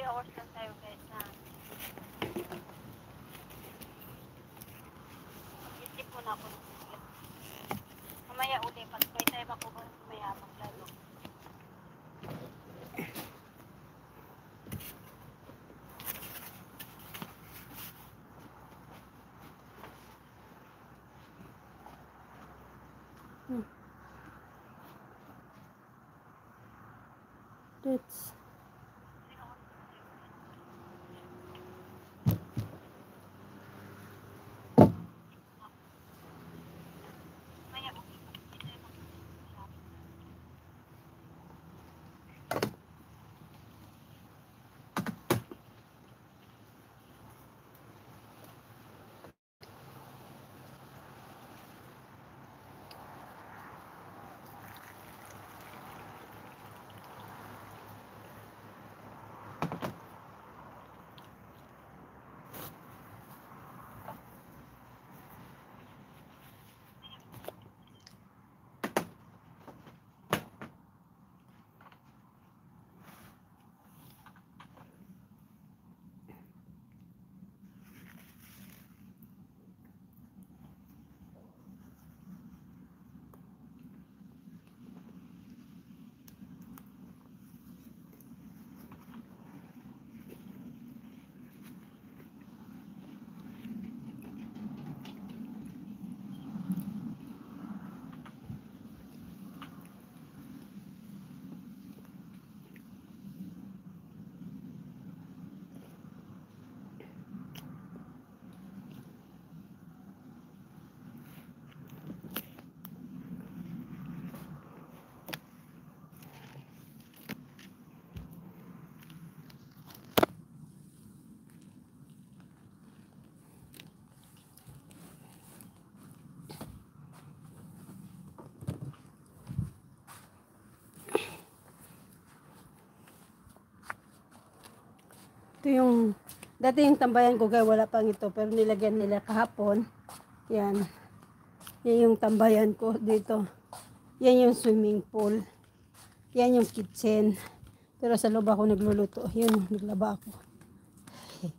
3 hours lang tayo guys na. Isip mo na ako ng sige. Mamaya uli, pag may time ako mamaya maglalo. That's ito yung, dati yung tambayan ko guys, wala pang ito, pero nilagyan nila kahapon. Yan. Yan yung tambayan ko dito. Yan yung swimming pool. Yan yung kitchen. Pero sa loob ako nagluluto. Yun, naglaba ako. Yan.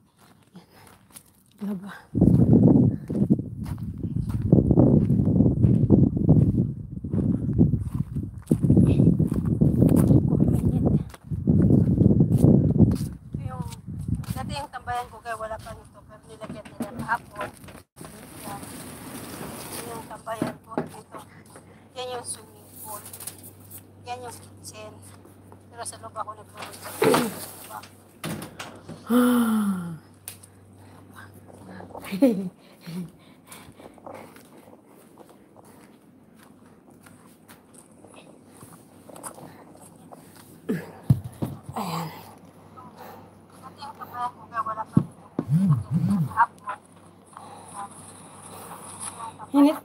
Naglaba. Yung tambayan ko kaya wala pang ito pero nilagyan nila kahapon. Yan. Yan yung tambayan ko dito. Yan yung swimming pool. Yan yung kitchen. Pero sa loob ako nagluluto. Ayan. Init.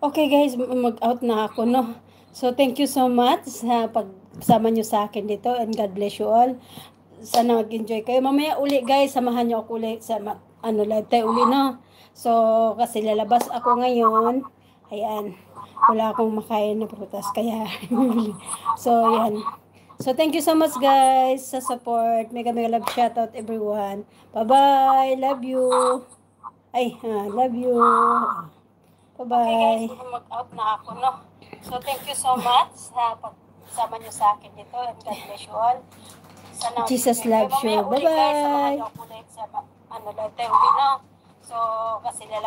Okay guys, mag-out na ako, no? So, thank you so much sa pagsama nyo sa akin dito and God bless you all. Sana mag-enjoy kayo. Mamaya uli guys, samahan nyo ako ulit sa live tayo uli, no? So, kasi lalabas ako ngayon. Ayan. Wala akong makain na prutas, kaya so, yan. So, thank you so much guys sa support. Mega love shoutout everyone. Bye-bye. Love you. Love you. Bye-bye. Okay guys, mag-out na ako, no? So, thank you so much sa pagsama nyo sa akin dito and God bless you all. Sana Jesus loves you. Bye-bye. Samahan nyo ako ulit sa live tayo uli, no? So, kasi lalabas